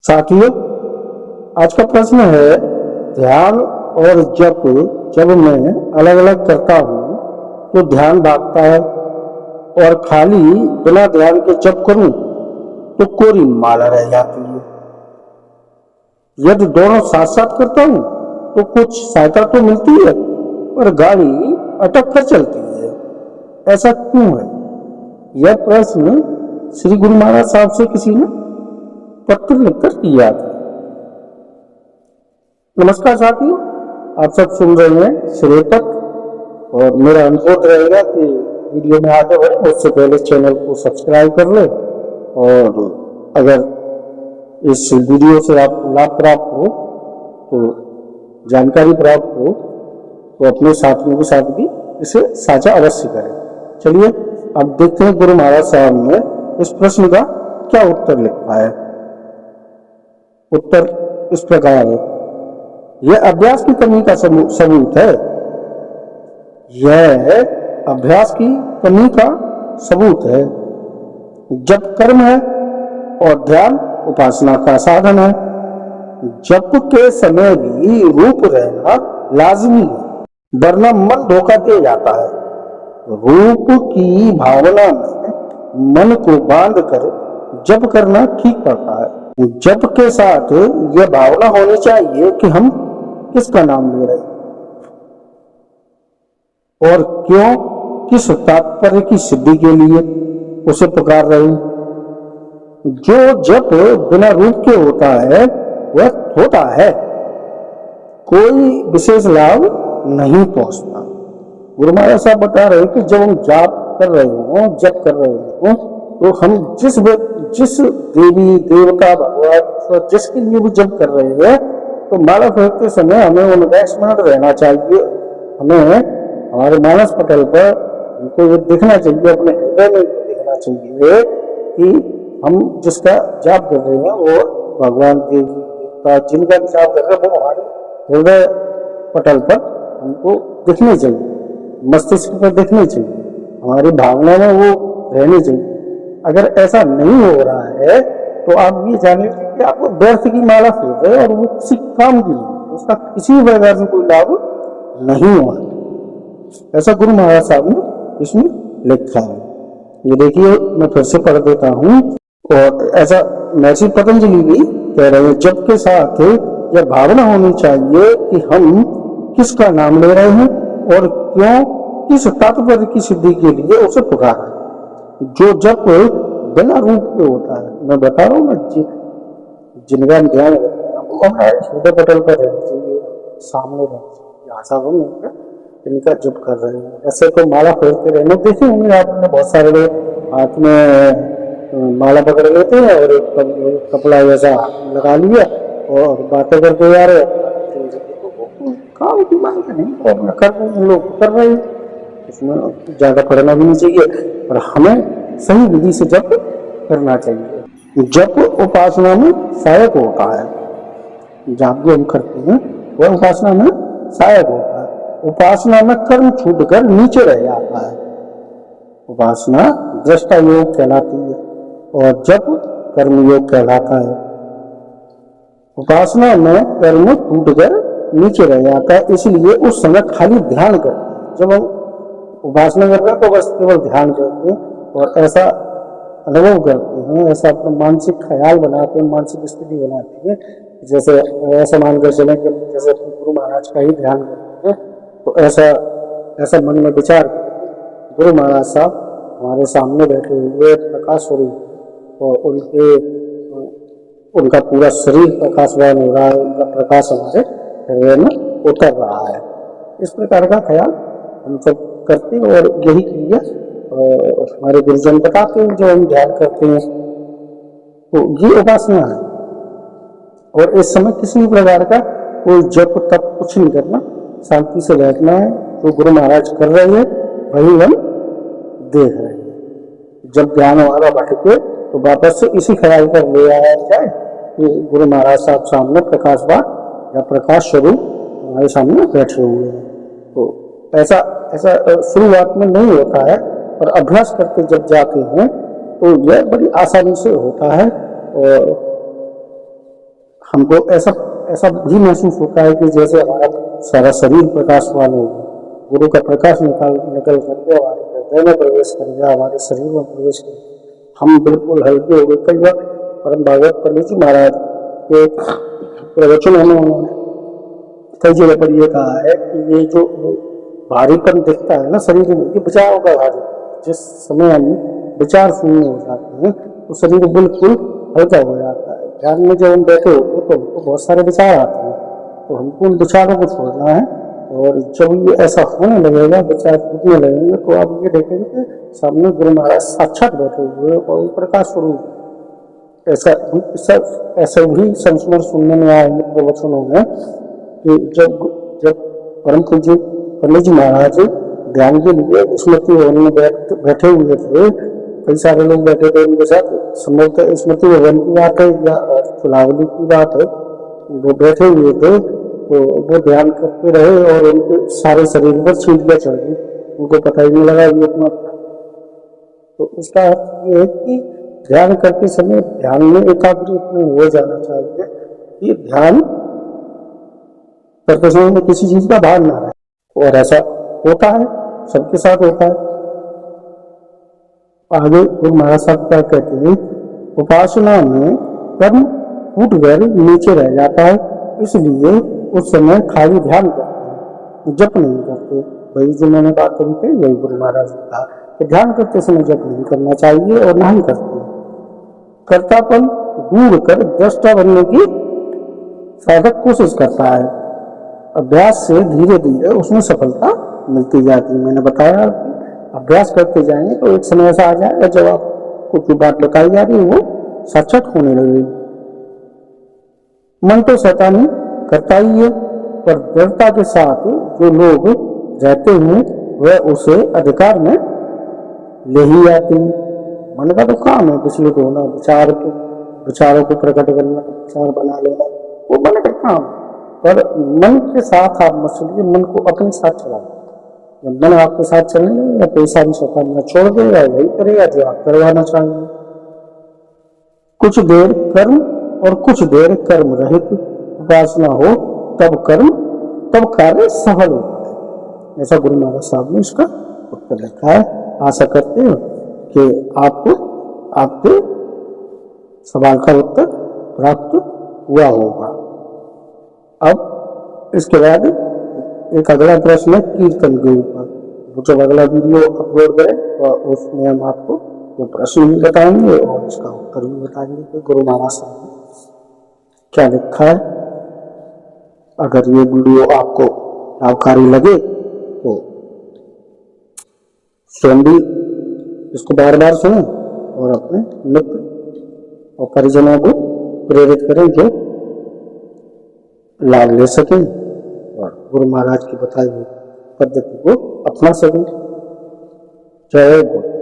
साथियों, आज का प्रश्न है ध्यान और जप जब मैं अलग अलग करता हूँ तो ध्यान भागता है और खाली बिना ध्यान के जप करूं तो कोरी माला रह जाती है। यदि दोनों साथ साथ करता हूँ तो कुछ सहायता तो मिलती है पर गाड़ी अटक कर चलती है। ऐसा क्यों है? यह प्रश्न श्री गुरु महाराज साहब से किसी ने पत्र लिखकर किया था। नमस्कार साथियों, आप सब सुन रहे हैं श्रेय तक और मेरा अनुरोध रहेगा कि वीडियो में आगे बढ़े उससे पहले चैनल को सब्सक्राइब कर ले और अगर इस वीडियो से आपको लाभ प्राप्त हो तो जानकारी प्राप्त हो तो अपने साथियों के साथ भी इसे साझा अवश्य करें। चलिए अब देखते हैं गुरु महाराज साहब ने इस प्रश्न का क्या उत्तर लिखा है। उत्तर इस प्रकार है, यह अभ्यास की कमी का सबूत है। यह अभ्यास की कमी का सबूत है। जप कर्म है और ध्यान उपासना का साधन है। जप के समय भी रूप रहना लाजमी है, वरना मन धोखा दे जाता है। रूप की भावना में मन को बांध कर जप करना ठीक पड़ता है। जप के साथ यह भावना होनी चाहिए कि हम किसका नाम ले रहे हैं और क्यों, किस तात्पर्य की सिद्धि के लिए उसे पुकार रहे हैं। जो जप बिना रूप के होता है वह होता है, कोई विशेष लाभ नहीं पहुंचता। गुरु महाराज साहब बता रहे हैं कि जब हम जाप कर रहे हो, जप कर रहे हो तो हम जिस देवी देवता भगवान जिसके लिए भी जप कर रहे हैं तो माला फेंकते समय हमें उनका स्मरण रहना चाहिए। हमें हमारे मानस पटल पर उनको ये दिखना चाहिए, अपने हृदय में दिखना चाहिए कि हम जिसका जाप कर रहे हैं वो भगवान देवता जिनका जाप कर रहे हैं वो हमारे हृदय पटल पर हमको दिखने चाहिए, मस्तिष्क पर दिखने चाहिए, हमारी भावना में वो रहनी चाहिए। अगर ऐसा नहीं हो रहा है तो आप ये जान लीजिए कि आपको व्यर्थ की माला फेंक रहे हैं और वो किसी काम की नहीं, उसका किसी भी प्रकार से कोई लाभ नहीं हुआ। ऐसा गुरु महाराज साहब ने इसमें लिखा है। ये देखिए, मैं फिर से पढ़ देता हूँ। और ऐसा महर्षि पतंजलि भी कह रहे हैं, जप के साथ यह भावना होनी चाहिए कि हम किसका नाम ले रहे हैं और क्यों, किस तात्पर्य की सिद्धि के लिए उसे पुकारा। जो जप बिना रूप के होता है, मैं बता रहा हूँ ना, जिनका ध्यान वो हमारे हृदय पटल पर रहना चाहिए, सामने रहना चाहिए। आशा इनका जप कर रहे हैं। ऐसे तो माला फेरते रहने देखे होंगे आपने, बहुत सारे लोग हाथ में माला पकड़ लेते हैं और एक कपड़ा जैसा लगा लिया और बातें करते जा रहे हैं। काम की मांग नहीं कर रहे हैं, लोग कर रहे हैं, इसमें ज्यादा पढ़ना भी नहीं चाहिए और हमें सही विधि से जप करना चाहिए। जप उपासना में सहायक होता है। जब हम करते हैं वह उपासना में सहायक होता है। उपासना में कर्म छूटकर नीचे रह जाता है। उपासना दृष्टा योग कहलाती है और जप कर्म योग कहलाता है। उपासना में कर्म छूटकर नीचे रह जाता है, इसलिए उस समय खाली ध्यान करते हैं। जब हम उपासना करते हैं तो बस केवल ध्यान करते हैं और ऐसा अनुभव करते हैं, ऐसा अपना मानसिक ख्याल बनाते हैं, मानसिक स्थिति बनाते हैं, जैसे ऐसा मानकर चलें कि जैसे गुरु महाराज का ही ध्यान करते हैं। तो ऐसा मन में विचार करते, गुरु महाराज साहब हमारे सामने बैठे हुए प्रकाश स्वरूप और उनका पूरा शरीर प्रकाशवान हो रहा है, उनका प्रकाश हमारे हृदय में उतर रहा है। इस प्रकार का ख्याल हम सब करते हैं और यही क्रिया हमारे गुरुजन बताते हैं। जो हम ध्यान करते हैं तो ये उपासना है और इस समय किसी भी प्रकार का कोई जप तप कुछ नहीं करना, शांति से बैठना है। जो गुरु महाराज कर रहे हैं वही हम देख रहे हैं। जब ध्यान हमारा भटके तो वापस से इसी ख्याल पर ले आया जाए कि गुरु महाराज साहब सामने प्रकाशवान या प्रकाश स्वरूप हमारे सामने बैठे हुए हैं। तो ऐसा शुरुआत में नहीं होता है और अभ्यास करते जब जाते हैं तो यह बड़ी आसानी से होता है। और हमको ऐसा ऐसा भी महसूस होता है कि जैसे हमारा सारा शरीर प्रकाशवान हो गया, गुरु का प्रकाश निकल करके हमारे हृदय में प्रवेश कर गया, हमारे शरीर में प्रवेश कर गया, हम बिल्कुल हल्के हो गए। कई बार परम भागवत पंडित जी महाराज के प्रवचनों में उन्होंने कई जगह पर ये कहा है कि ये जो भारीपन दिखता है ना शरीर में, ये विचारों का भारी, जिस समय हम विचार शून्य हो जाते हैं तो शरीर बिल्कुल हल्का हो जाता है। ध्यान में जब हम बैठे होते हैं तो हमको बहुत सारे विचार आते हैं, तो हमको उन विचारों को छोड़ना है। और जब ये ऐसा होने लगेगा, विचार टूटने लगेंगे, तो आप ये देखेंगे कि सामने गुरु महाराज साक्षात बैठे हुए और प्रकाश स्वरूप। ऐसा भी संस्मरण सुनने में आएंगे प्रवचनों में कि जब परम पूज्य पंडित जी महाराज ध्यान के लिए स्मृति भवन में बैठे हुए थे, कई सारे लोग बैठे थे उनके साथ, संभवतः स्मृति भवन की बात है या फुलावली की बात है, वो बैठे हुए थे तो वो ध्यान करते रहे और उनके सारे शरीर पर चींटियां चढ़ गई, उनको पता ही नहीं लगा ये अपना। तो इसका अर्थ ये है कि ध्यान करते समय ध्यान में एकाग्र हो जाना चाहिए कि ध्यान करते समय में किसी चीज का भार ना रहे। और ऐसा होता है, सबके साथ होता है। आगे गुरु महाराज साहब क्या कहते हैं, उपासना में कर्म टूट कर नीचे रह जाता है, इसलिए उस समय खाली ध्यान करते हैं, जप नहीं करते। वही जो मैंने बात करी थी, वही गुरु महाराज ने कहा कि ध्यान करते समय जप नहीं करना चाहिए और ना ही करते। कर्तापन दूर कर दृष्टा बनने की साधक कोशिश करता है। अभ्यास से धीरे धीरे उसमें सफलता मिलती जाती है। मैंने बताया अभ्यास करते जाएंगे तो एक समय ऐसा आ जाएगा जब आपको जो बात बताई जा रही है वो साक्षात होने लगेगी। मन तो शैतानी करता ही है, पर दृढ़ता के साथ जो लोग रहते हैं वह उसे अधिकार में ले ही आते हैं। मन का तो काम है विचलित होना, विचारों को प्रकट करना, विचार बना लेना, वो मन का काम। पर मन के साथ आप मत चलिए, मन को अपने साथ चलाइए। जब मन आपके साथ चलने लगेगा तो सारी शैतान छोड़ देगा, वही करेगा जो आप करवाना चाहेंगे। कुछ देर कर्म और कुछ देर कर्म रहित उपासना हो, तब कार्य सफल होता है। ऐसा गुरु महाराज साहब ने इसका उत्तर लिखा है। आशा करते हैं कि आपको आपके सवाल का उत्तर प्राप्त हुआ होगा। अब इसके बाद एक अगला प्रश्न है कीर्तन के ऊपर। वो जब अगला वीडियो अपलोड करें तो उसमें हम आपको वो प्रश्न भी बताएंगे और इसका उत्तर भी बताएंगे कि गुरु महाराज साहब ने क्या लिखा है। अगर ये वीडियो आपको लाभकारी लगे तो स्वयं भी इसको बार बार सुनें और अपने मित्र और परिजनों को प्रेरित करें जो लाभ ले सकें और गुरु महाराज की बताई हुई पद्धति को अपना सकें। जय गुरु।